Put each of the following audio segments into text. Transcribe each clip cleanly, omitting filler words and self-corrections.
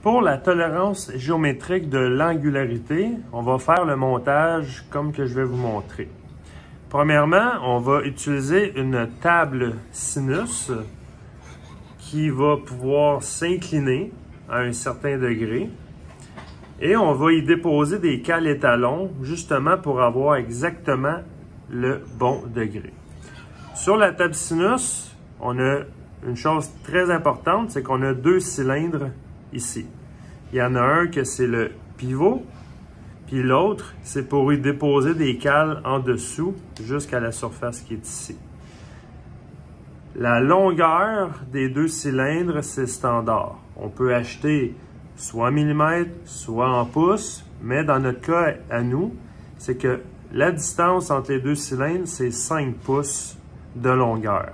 Pour la tolérance géométrique de l'angularité, on va faire le montage comme que je vais vous montrer. Premièrement, on va utiliser une table sinus qui va pouvoir s'incliner à un certain degré. Et on va y déposer des cales étalons justement pour avoir exactement le bon degré. Sur la table sinus, on a une chose très importante, c'est qu'on a deux cylindres ici. Il y en a un que c'est le pivot, puis l'autre, c'est pour y déposer des cales en dessous jusqu'à la surface qui est ici. La longueur des deux cylindres, c'est standard. On peut acheter soit en millimètres, soit en pouces, mais dans notre cas à nous, c'est que la distance entre les deux cylindres, c'est 5 pouces de longueur,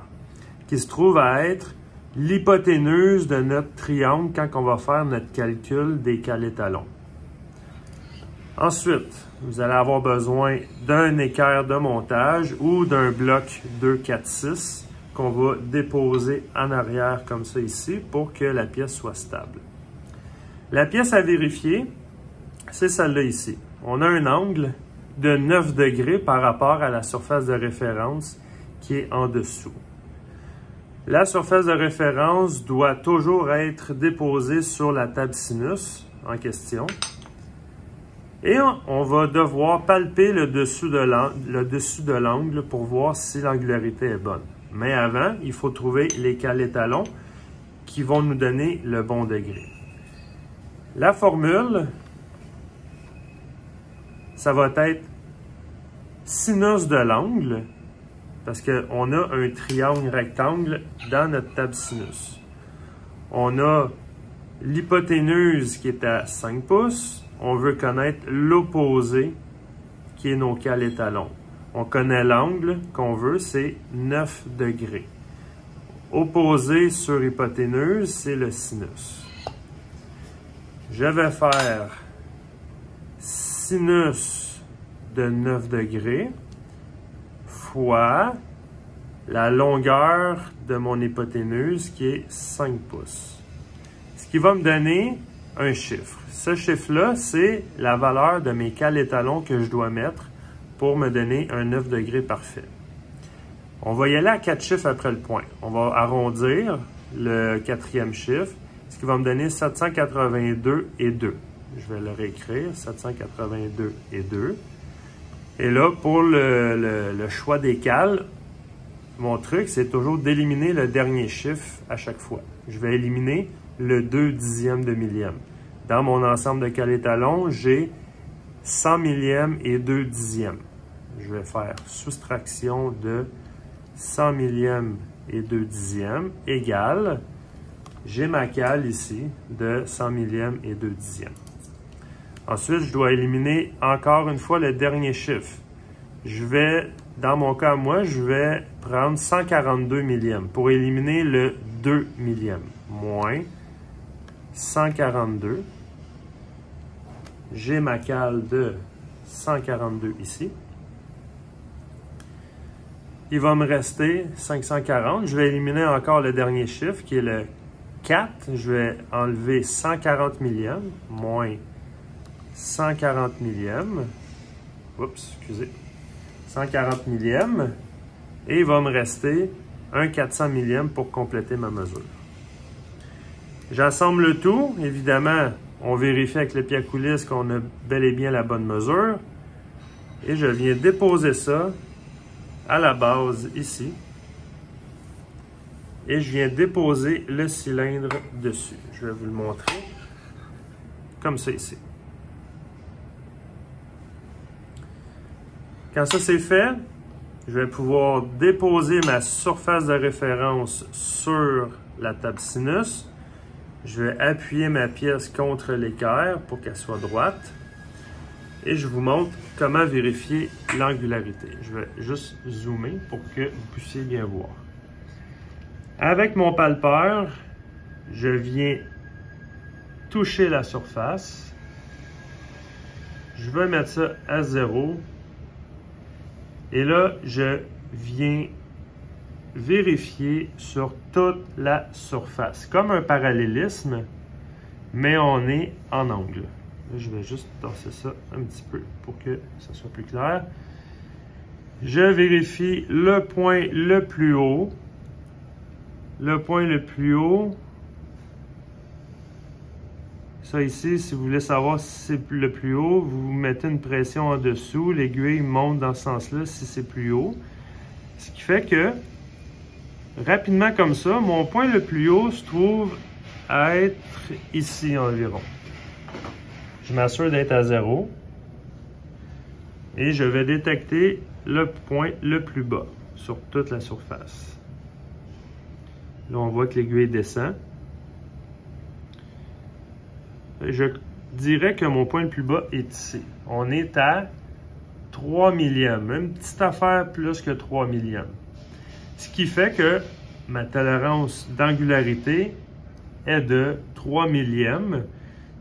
qui se trouve à être l'hypoténuse de notre triangle quand on va faire notre calcul des cales étalons. Ensuite, vous allez avoir besoin d'un équerre de montage ou d'un bloc 2, 4, 6 qu'on va déposer en arrière comme ça ici pour que la pièce soit stable. La pièce à vérifier, c'est celle-là ici. On a un angle de 9 degrés par rapport à la surface de référence qui est en dessous. La surface de référence doit toujours être déposée sur la table sinus en question. Et on va devoir palper le dessus de l'angle pour voir si l'angularité est bonne. Mais avant, il faut trouver les cales étalons qui vont nous donner le bon degré. La formule, ça va être sinus de l'angle, parce qu'on a un triangle rectangle dans notre table sinus. On a l'hypoténuse qui est à 5 pouces. On veut connaître l'opposé qui est nos cales étalons. On connaît l'angle qu'on veut, c'est 9 degrés. Opposé sur hypoténuse, c'est le sinus. Je vais faire sinus de 9 degrés fois la longueur de mon hypoténuse qui est 5 pouces. Ce qui va me donner un chiffre. Ce chiffre-là, c'est la valeur de mes cales étalons que je dois mettre pour me donner un 9 degrés parfait. On va y aller à 4 chiffres après le point. On va arrondir le quatrième chiffre, ce qui va me donner 782 et 2. Je vais le réécrire, 782 et 2. Et là, pour le choix des cales, mon truc, c'est toujours d'éliminer le dernier chiffre à chaque fois. Je vais éliminer le 2 dixièmes de millième. Dans mon ensemble de cales étalons, j'ai 100 millièmes et 2 dixièmes. Je vais faire soustraction de 100 millièmes et 2 dixièmes égale, j'ai ma cale ici de 100 millièmes et 2 dixièmes. Ensuite, je dois éliminer encore une fois le dernier chiffre. Dans mon cas, moi, je vais prendre 142 millièmes pour éliminer le 2 millième. Moins 142. J'ai ma cale de 142 ici. Il va me rester 540. Je vais éliminer encore le dernier chiffre qui est le 4. Je vais enlever 140 millièmes moins 140 millièmes. Oups, excusez. 140 millièmes. Et il va me rester un 400 millièmes pour compléter ma mesure. J'assemble le tout. Évidemment, on vérifie avec le pied à coulisse qu'on a bel et bien la bonne mesure. Et je viens déposer ça à la base ici. Et je viens déposer le cylindre dessus. Je vais vous le montrer. Comme ça ici. Quand ça c'est fait, je vais pouvoir déposer ma surface de référence sur la table sinus. Je vais appuyer ma pièce contre l'équerre pour qu'elle soit droite. Et je vous montre comment vérifier l'angularité. Je vais juste zoomer pour que vous puissiez bien voir. Avec mon palpeur, je viens toucher la surface. Je vais mettre ça à 0. Et là, je viens vérifier sur toute la surface. Comme un parallélisme, mais on est en angle. Là, je vais juste tasser ça un petit peu pour que ça soit plus clair. Je vérifie le point le plus haut. Le point le plus haut, ça ici, si vous voulez savoir si c'est le plus haut, vous mettez une pression en dessous, l'aiguille monte dans ce sens-là si c'est plus haut. Ce qui fait que, rapidement comme ça, mon point le plus haut se trouve à être ici environ. Je m'assure d'être à 0 et je vais détecter le point le plus bas sur toute la surface. Là, on voit que l'aiguille descend. Je dirais que mon point le plus bas est ici. On est à 3 millièmes, une petite affaire plus que 3 millièmes. Ce qui fait que ma tolérance d'angularité est de 3 millièmes.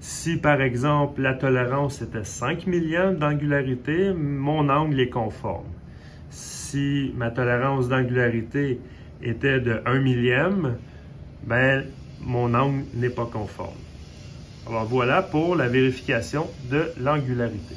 Si par exemple la tolérance était 5 millièmes d'angularité, mon angle est conforme. Si ma tolérance d'angularité était de 1 millième, ben mon angle n'est pas conforme. Alors voilà pour la vérification de l'angularité.